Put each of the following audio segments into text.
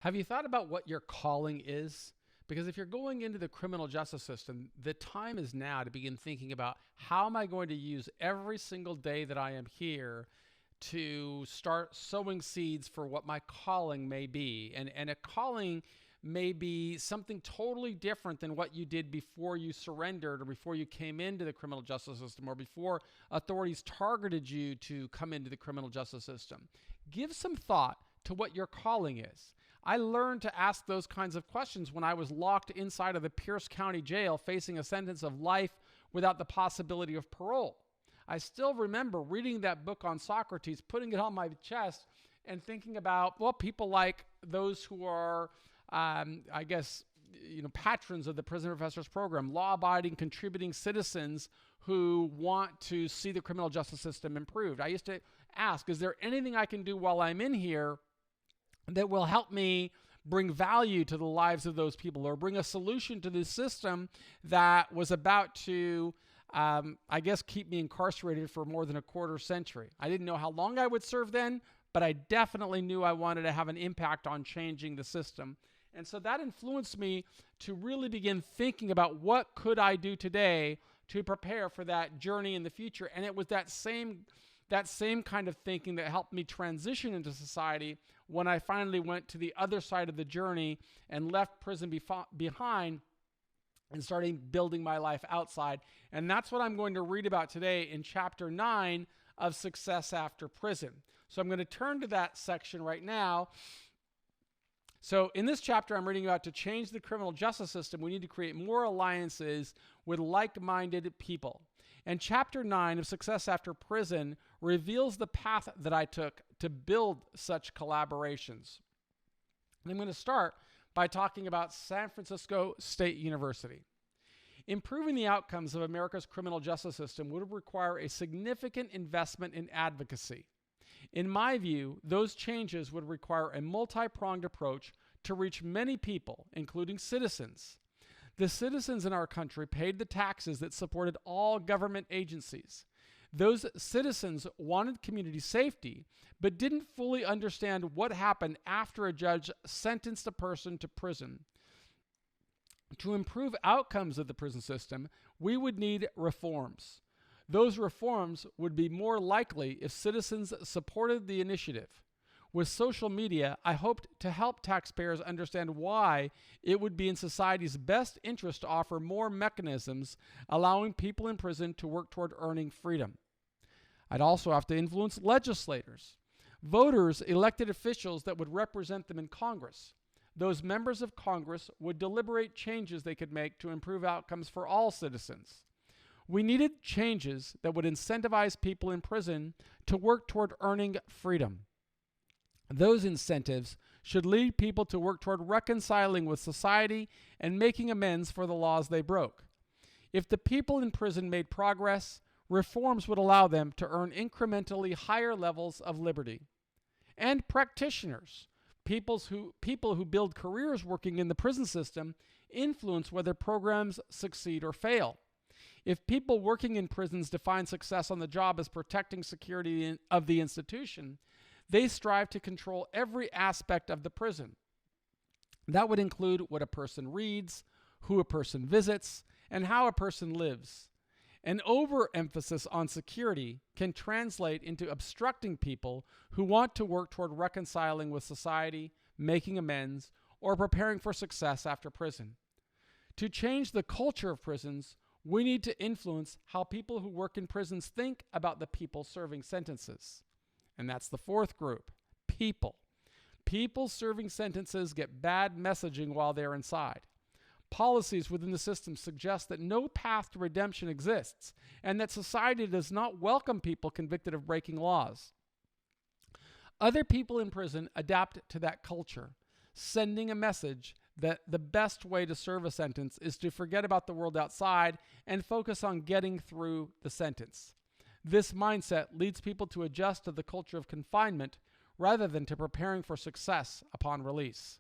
Have you thought about what your calling is? Because if you're going into the criminal justice system, the time is now to begin thinking about how am I going to use every single day that I am here to start sowing seeds for what my calling may be. And a calling may be something totally different than what you did before you surrendered or before you came into the criminal justice system or before authorities targeted you to come into the criminal justice system. Give some thought to what your calling is. I learned to ask those kinds of questions when I was locked inside of the Pierce County Jail facing a sentence of life without the possibility of parole. I still remember reading that book on Socrates, putting it on my chest, and thinking about, well, people like those who are, patrons of the Prison Professors Program, law-abiding, contributing citizens who want to see the criminal justice system improved. I used to ask, is there anything I can do while I'm in here that will help me bring value to the lives of those people or bring a solution to this system that was about to, keep me incarcerated for more than a quarter century. I didn't know how long I would serve then, but I definitely knew I wanted to have an impact on changing the system. And so that influenced me to really begin thinking about what could I do today to prepare for that journey in the future. And it was that same kind of thinking that helped me transition into society when I finally went to the other side of the journey and left prison behind and started building my life outside. And that's what I'm going to read about today in chapter 9 of Success After Prison. So I'm going to turn to that section right now. So in this chapter, I'm reading about to change the criminal justice system, we need to create more alliances with like-minded people. And chapter 9 of Success After Prison reveals the path that I took to build such collaborations. And I'm going to start by talking about San Francisco State University. Improving the outcomes of America's criminal justice system would require a significant investment in advocacy. In my view, those changes would require a multi-pronged approach to reach many people, including citizens. The citizens in our country paid the taxes that supported all government agencies. Those citizens wanted community safety, but didn't fully understand what happened after a judge sentenced a person to prison. To improve outcomes of the prison system, we would need reforms. Those reforms would be more likely if citizens supported the initiative. With social media, I hoped to help taxpayers understand why it would be in society's best interest to offer more mechanisms allowing people in prison to work toward earning freedom. I'd also have to influence legislators. Voters elected officials that would represent them in Congress. Those members of Congress would deliberate changes they could make to improve outcomes for all citizens. We needed changes that would incentivize people in prison to work toward earning freedom. Those incentives should lead people to work toward reconciling with society and making amends for the laws they broke. If the people in prison made progress, reforms would allow them to earn incrementally higher levels of liberty. And practitioners, people who build careers working in the prison system, influence whether programs succeed or fail. If people working in prisons define success on the job as protecting security of the institution, they strive to control every aspect of the prison. That would include what a person reads, who a person visits, and how a person lives. An overemphasis on security can translate into obstructing people who want to work toward reconciling with society, making amends, or preparing for success after prison. To change the culture of prisons, we need to influence how people who work in prisons think about the people serving sentences. And that's the fourth group, people. People serving sentences get bad messaging while they're inside. Policies within the system suggest that no path to redemption exists and that society does not welcome people convicted of breaking laws. Other people in prison adapt to that culture, sending a message that the best way to serve a sentence is to forget about the world outside and focus on getting through the sentence. This mindset leads people to adjust to the culture of confinement rather than to preparing for success upon release.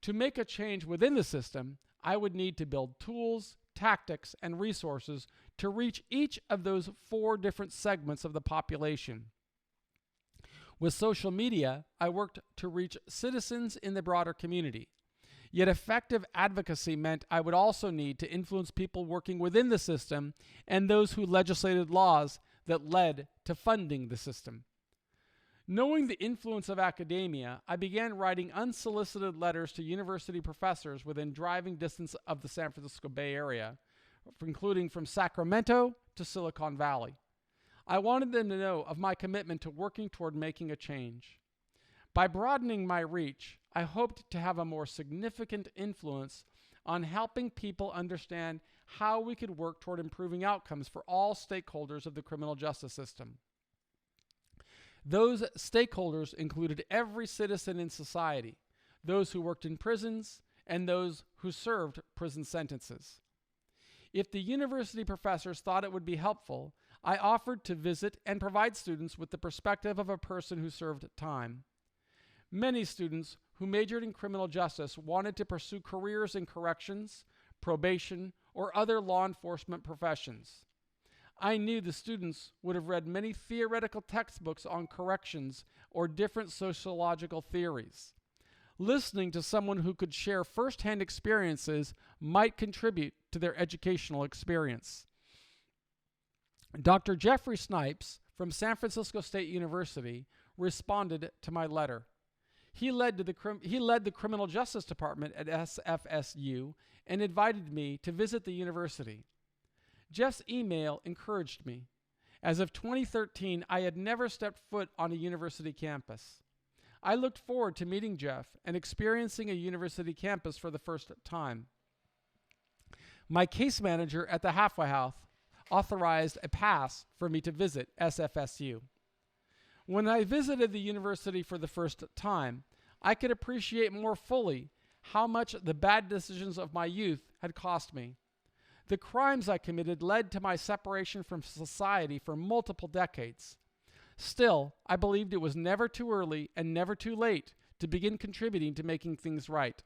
To make a change within the system, I would need to build tools, tactics, and resources to reach each of those four different segments of the population. With social media, I worked to reach citizens in the broader community. Yet effective advocacy meant I would also need to influence people working within the system and those who legislated laws that led to funding the system. Knowing the influence of academia, I began writing unsolicited letters to university professors within driving distance of the San Francisco Bay Area, including from Sacramento to Silicon Valley. I wanted them to know of my commitment to working toward making a change. By broadening my reach, I hoped to have a more significant influence on helping people understand how we could work toward improving outcomes for all stakeholders of the criminal justice system. Those stakeholders included every citizen in society, those who worked in prisons, and those who served prison sentences. If the university professors thought it would be helpful, I offered to visit and provide students with the perspective of a person who served time. Many students who majored in criminal justice wanted to pursue careers in corrections, probation, or other law enforcement professions. I knew the students would have read many theoretical textbooks on corrections or different sociological theories. Listening to someone who could share firsthand experiences might contribute to their educational experience. Dr. Jeffrey Snipes from San Francisco State University responded to my letter. He led the Criminal Justice Department at SFSU and invited me to visit the university. Jeff's email encouraged me. As of 2013, I had never stepped foot on a university campus. I looked forward to meeting Jeff and experiencing a university campus for the first time. My case manager at the halfway house authorized a pass for me to visit SFSU. When I visited the university for the first time, I could appreciate more fully how much the bad decisions of my youth had cost me. The crimes I committed led to my separation from society for multiple decades. Still, I believed it was never too early and never too late to begin contributing to making things right.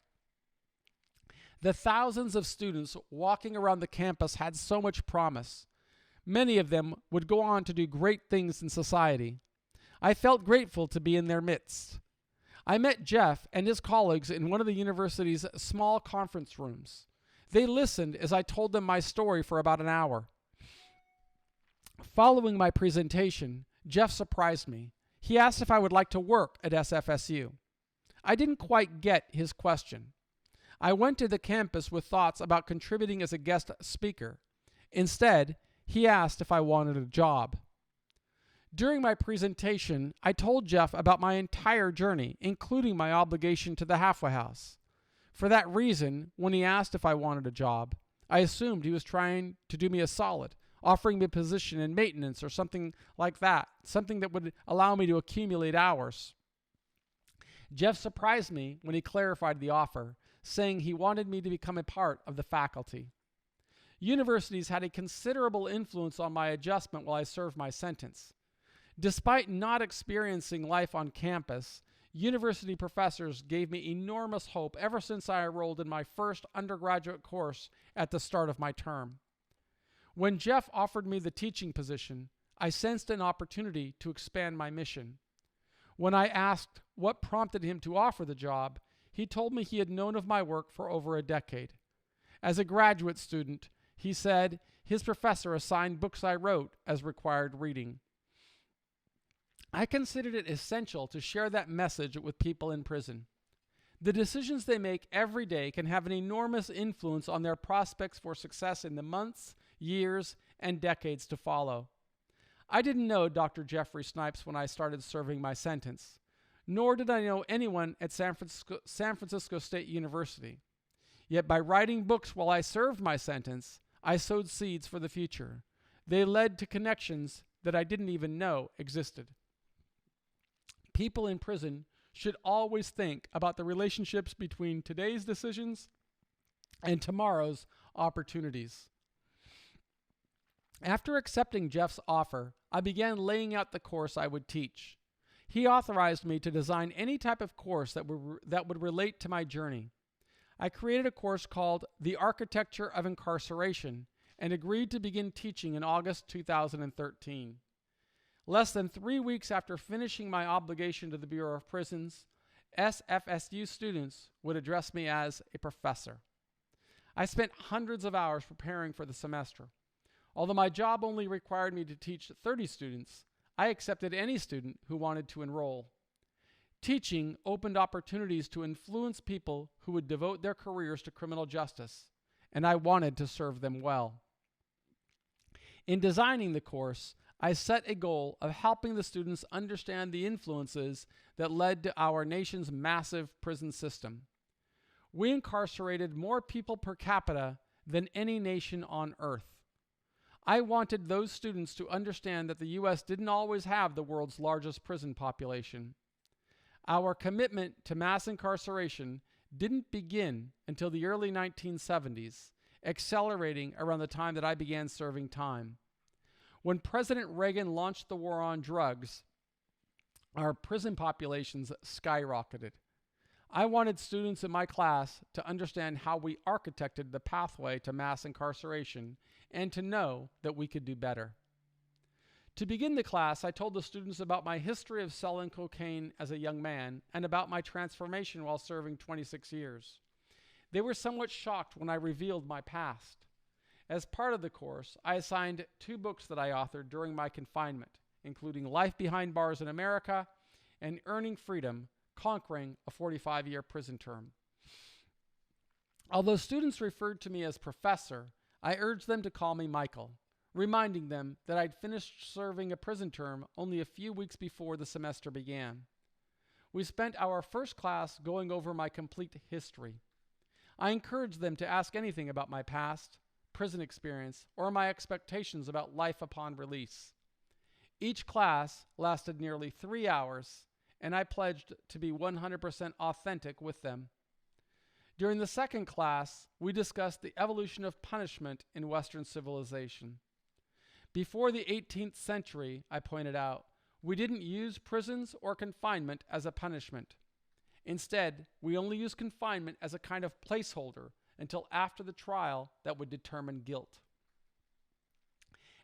The thousands of students walking around the campus had so much promise. Many of them would go on to do great things in society. I felt grateful to be in their midst. I met Jeff and his colleagues in one of the university's small conference rooms. They listened as I told them my story for about an hour. Following my presentation, Jeff surprised me. He asked if I would like to work at SFSU. I didn't quite get his question. I went to the campus with thoughts about contributing as a guest speaker. Instead, he asked if I wanted a job. During my presentation, I told Jeff about my entire journey, including my obligation to the halfway house. For that reason, when he asked if I wanted a job, I assumed he was trying to do me a solid, offering me a position in maintenance or something like that, something that would allow me to accumulate hours. Jeff surprised me when he clarified the offer, saying he wanted me to become a part of the faculty. Universities had a considerable influence on my adjustment while I served my sentence. Despite not experiencing life on campus, university professors gave me enormous hope ever since I enrolled in my first undergraduate course at the start of my term. When Jeff offered me the teaching position, I sensed an opportunity to expand my mission. When I asked what prompted him to offer the job, he told me he had known of my work for over a decade. As a graduate student, he said his professor assigned books I wrote as required reading. I considered it essential to share that message with people in prison. The decisions they make every day can have an enormous influence on their prospects for success in the months, years, and decades to follow. I didn't know Dr. Jeffrey Snipes when I started serving my sentence, nor did I know anyone at San Francisco State University. Yet by writing books while I served my sentence, I sowed seeds for the future. They led to connections that I didn't even know existed. People in prison should always think about the relationships between today's decisions and tomorrow's opportunities. After accepting Jeff's offer, I began laying out the course I would teach. He authorized me to design any type of course that would relate to my journey. I created a course called The Architecture of Incarceration and agreed to begin teaching in August 2013. Less than 3 weeks after finishing my obligation to the Bureau of Prisons, SFSU students would address me as a professor. I spent hundreds of hours preparing for the semester. Although my job only required me to teach 30 students, I accepted any student who wanted to enroll. Teaching opened opportunities to influence people who would devote their careers to criminal justice, and I wanted to serve them well. In designing the course, I set a goal of helping the students understand the influences that led to our nation's massive prison system. We incarcerated more people per capita than any nation on earth. I wanted those students to understand that the U.S. didn't always have the world's largest prison population. Our commitment to mass incarceration didn't begin until the early 1970s, accelerating around the time that I began serving time. When President Reagan launched the war on drugs, our prison populations skyrocketed. I wanted students in my class to understand how we architected the pathway to mass incarceration and to know that we could do better. To begin the class, I told the students about my history of selling cocaine as a young man and about my transformation while serving 26 years. They were somewhat shocked when I revealed my past. As part of the course, I assigned 2 books that I authored during my confinement, including Life Behind Bars in America and Earning Freedom, Conquering a 45-year Prison Term. Although students referred to me as professor, I urged them to call me Michael, reminding them that I'd finished serving a prison term only a few weeks before the semester began. We spent our first class going over my complete history. I encouraged them to ask anything about my past, prison experience, or my expectations about life upon release. Each class lasted nearly 3 hours, and I pledged to be 100% authentic with them. During the second class, we discussed the evolution of punishment in Western civilization. Before the 18th century, I pointed out, we didn't use prisons or confinement as a punishment. Instead, we only used confinement as a kind of placeholder until after the trial that would determine guilt.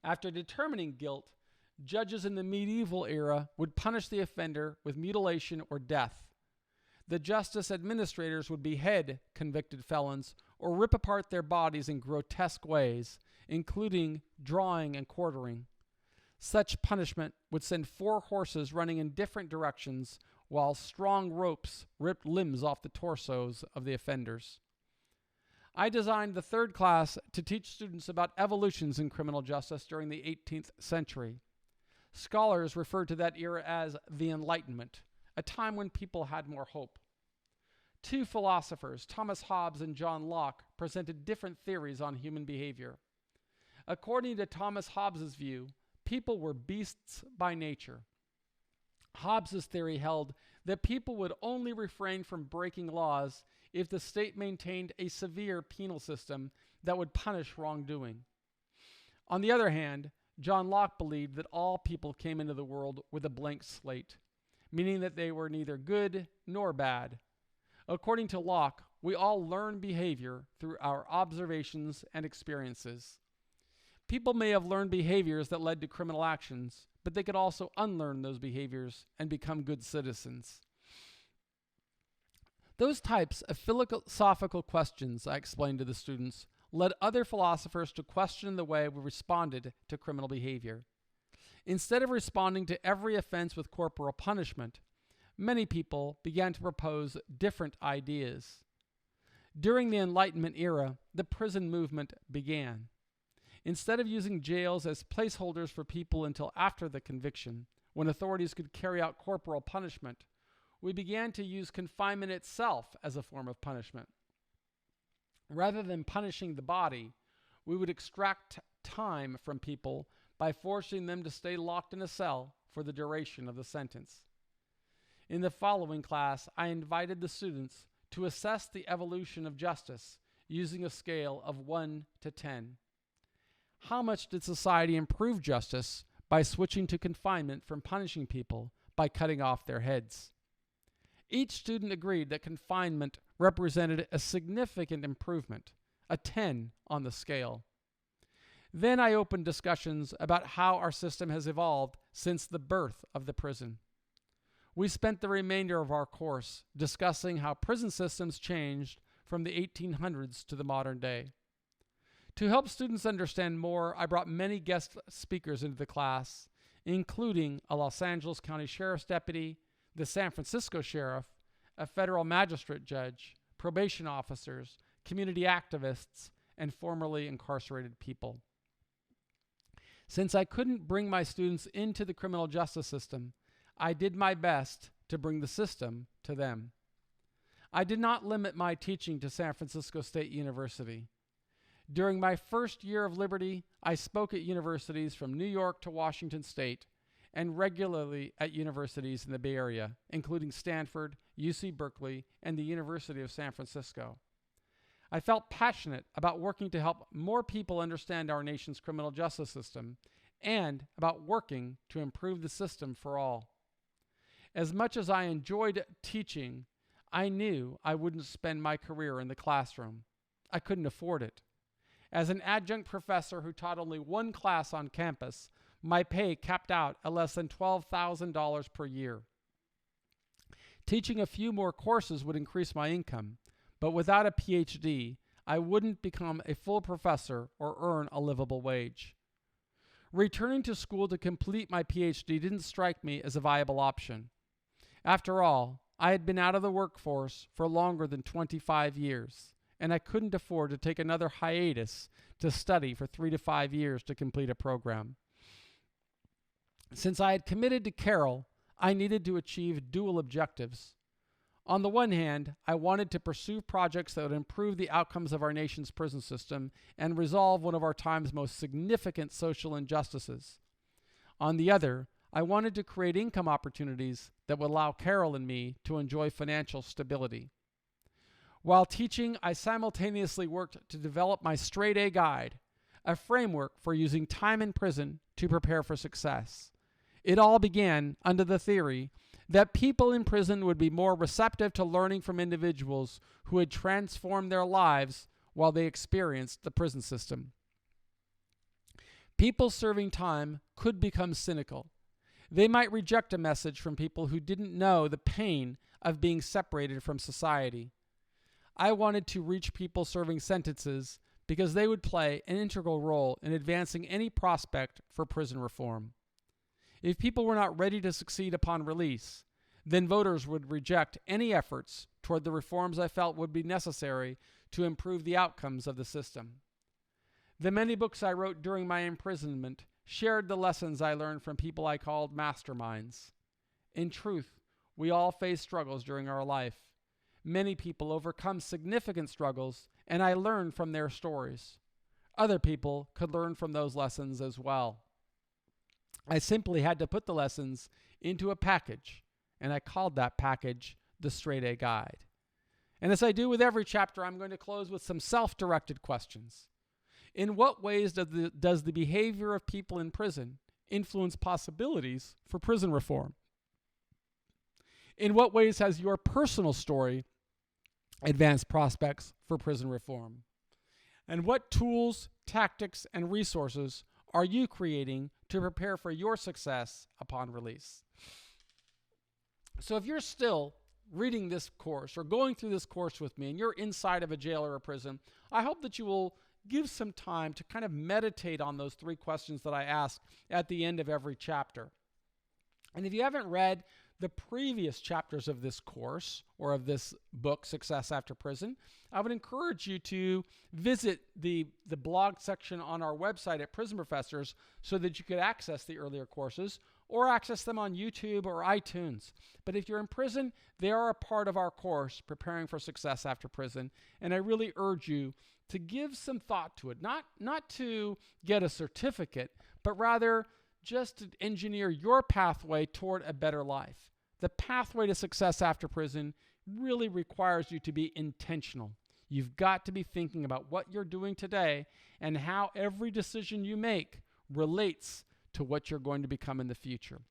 After determining guilt, judges in the medieval era would punish the offender with mutilation or death. The justice administrators would behead convicted felons or rip apart their bodies in grotesque ways, including drawing and quartering. Such punishment would send 4 horses running in different directions while strong ropes ripped limbs off the torsos of the offenders. I designed the third class to teach students about evolutions in criminal justice during the 18th century. Scholars refer to that era as the Enlightenment, a time when people had more hope. 2 philosophers, Thomas Hobbes and John Locke, presented different theories on human behavior. According to Thomas Hobbes' view, people were beasts by nature. Hobbes' theory held that people would only refrain from breaking laws if the state maintained a severe penal system that would punish wrongdoing. On the other hand, John Locke believed that all people came into the world with a blank slate, meaning that they were neither good nor bad. According to Locke, we all learn behavior through our observations and experiences. People may have learned behaviors that led to criminal actions, but they could also unlearn those behaviors and become good citizens. Those types of philosophical questions, I explained to the students, led other philosophers to question the way we responded to criminal behavior. Instead of responding to every offense with corporal punishment, many people began to propose different ideas. During the Enlightenment era, the prison movement began. Instead of using jails as placeholders for people until after the conviction, when authorities could carry out corporal punishment, we began to use confinement itself as a form of punishment. Rather than punishing the body, we would extract time from people by forcing them to stay locked in a cell for the duration of the sentence. In the following class, I invited the students to assess the evolution of justice using a scale of 1 to 10. How much did society improve justice by switching to confinement from punishing people by cutting off their heads? Each student agreed that confinement represented a significant improvement, a 10 on the scale. Then I opened discussions about how our system has evolved since the birth of the prison. We spent the remainder of our course discussing how prison systems changed from the 1800s to the modern day. To help students understand more, I brought many guest speakers into the class, including a Los Angeles County Sheriff's Deputy, the San Francisco Sheriff, a federal magistrate judge, probation officers, community activists, and formerly incarcerated people. Since I couldn't bring my students into the criminal justice system, I did my best to bring the system to them. I did not limit my teaching to San Francisco State University. During my first year of liberty, I spoke at universities from New York to Washington State and regularly at universities in the Bay Area, including Stanford, UC Berkeley, and the University of San Francisco. I felt passionate about working to help more people understand our nation's criminal justice system and about working to improve the system for all. As much as I enjoyed teaching, I knew I wouldn't spend my career in the classroom. I couldn't afford it. As an adjunct professor who taught only one class on campus, my pay capped out at less than $12,000 per year. Teaching a few more courses would increase my income, but without a PhD, I wouldn't become a full professor or earn a livable wage. Returning to school to complete my PhD didn't strike me as a viable option. After all, I had been out of the workforce for longer than 25 years, and I couldn't afford to take another hiatus to study for 3 to 5 years to complete a program. Since I had committed to Carroll, I needed to achieve dual objectives. On the one hand, I wanted to pursue projects that would improve the outcomes of our nation's prison system and resolve one of our time's most significant social injustices. On the other, I wanted to create income opportunities that would allow Carol and me to enjoy financial stability. While teaching, I simultaneously worked to develop my Straight A Guide, a framework for using time in prison to prepare for success. It all began under the theory that people in prison would be more receptive to learning from individuals who had transformed their lives while they experienced the prison system. People serving time could become cynical. They might reject a message from people who didn't know the pain of being separated from society. I wanted to reach people serving sentences because they would play an integral role in advancing any prospect for prison reform. If people were not ready to succeed upon release, then voters would reject any efforts toward the reforms I felt would be necessary to improve the outcomes of the system. The many books I wrote during my imprisonment shared the lessons I learned from people I called masterminds. In truth, we all face struggles during our life. Many people overcome significant struggles, and I learned from their stories. Other people could learn from those lessons as well. I simply had to put the lessons into a package, and I called that package the Straight A Guide. And as I do with every chapter, I'm going to close with some self-directed questions. In what ways does the behavior of people in prison influence possibilities for prison reform? In what ways has your personal story advanced prospects for prison reform? And what tools, tactics, and resources are you creating to prepare for your success upon release? So if you're still reading this course or going through this course with me and you're inside of a jail or a prison, I hope that you will give some time to kind of meditate on those 3 questions that I ask at the end of every chapter. And if you haven't read the previous chapters of this course or of this book, Success After Prison, I would encourage you to visit the blog section on our website at Prison Professors so that you could access the earlier courses or access them on YouTube or iTunes. But if you're in prison, they are a part of our course, Preparing for Success After Prison, and I really urge you to give some thought to it, not to get a certificate, but rather just to engineer your pathway toward a better life. The pathway to success after prison really requires you to be intentional. You've got to be thinking about what you're doing today and how every decision you make relates to what you're going to become in the future.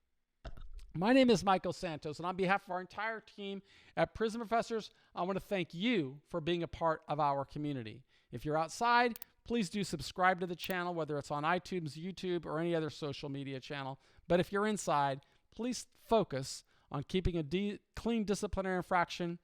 My name is Michael Santos, and on behalf of our entire team at Prison Professors, I want to thank you for being a part of our community. If you're outside, please do subscribe to the channel, whether it's on iTunes, YouTube, or any other social media channel. But if you're inside, please focus on keeping a clean disciplinary infraction,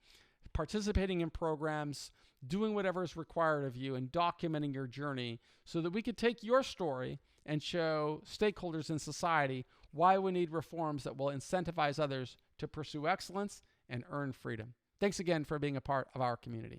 participating in programs, doing whatever is required of you, and documenting your journey so that we could take your story and show stakeholders in society why we need reforms that will incentivize others to pursue excellence and earn freedom. Thanks again for being a part of our community.